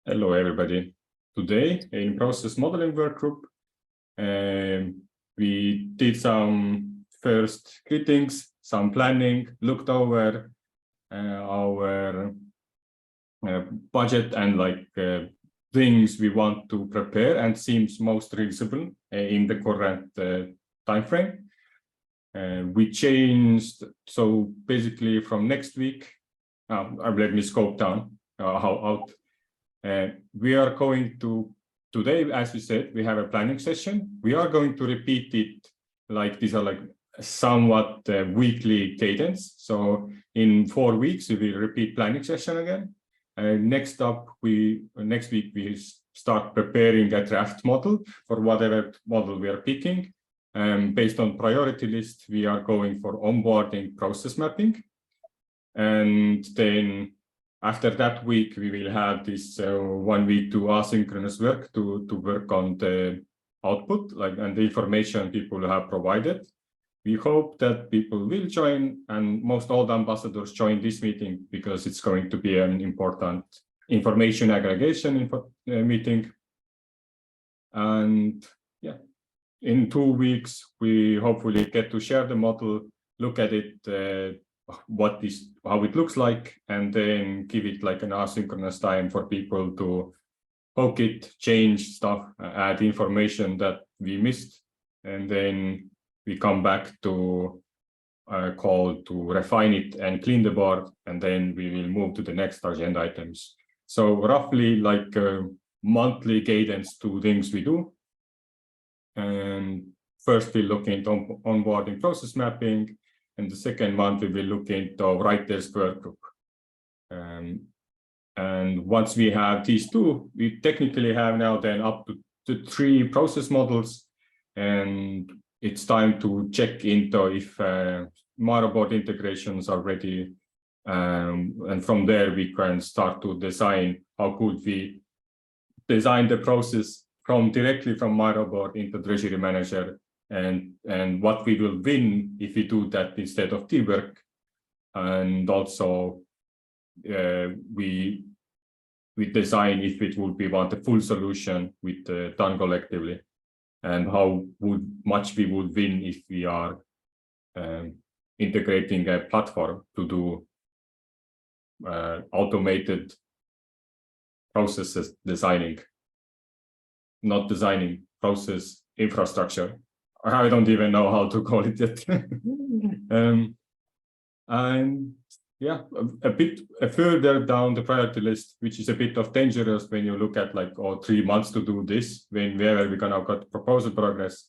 Hello, everybody. Today, in process modeling work group, we did some first greetings, some planning, looked over our budget and things we want to prepare and seems most reasonable in the current time frame. We changed, so basically from next week, let me scope down we are going to, today, as we said, we have a planning session. We are going to repeat it like these are like somewhat weekly cadence. So in 4 weeks, we will repeat planning session again. Next week, we start preparing a draft model for whatever model we are picking. Based on priority list, we are going for onboarding process mapping. And then after that week, we will have this 1 week to asynchronous work to work on the output and the information people have provided. We hope that people will join and most all the ambassadors join this meeting because it's going to be an important information aggregation meeting. And yeah, in 2 weeks, we hopefully get to share the model, look at it, how it looks like, and then give it like an asynchronous time for people to poke it, change stuff, add information that we missed, and then we come back to a call to refine it and clean the board, and then we will move to the next agenda items. So roughly like a monthly cadence to things we do. And first we look into onboarding process mapping, and the second month we will look into writers work group. And once we have these two, we technically have now then up to 3 process models, and it's time to check into if Miro board integrations are ready. And from there, we can start to design how could we design the process directly from Miro board into Treasury Manager, and what we will win if we do that instead of Dework. And also we design if it would be want a full solution with done collectively, and how much we would win if we are integrating a platform to do automated processes not designing process infrastructure. I don't even know how to call it yet. And yeah, a bit further down the priority list, which is a bit of dangerous when you look at 3 months to do this, whenever we're gonna got proposal progress.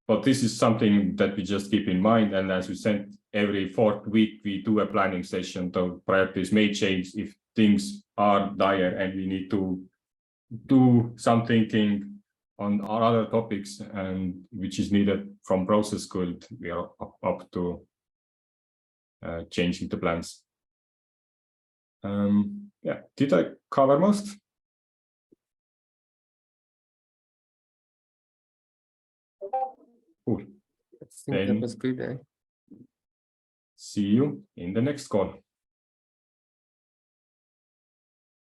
But this is something that we just keep in mind. And as we said, every 4th week, we do a planning session. So priorities may change if things are dire and we need to do some thinking on our other topics, and which is needed from process code. We are up to changing the plans. Yeah, did I cover most? Cool. I think that was good. See you in the next call.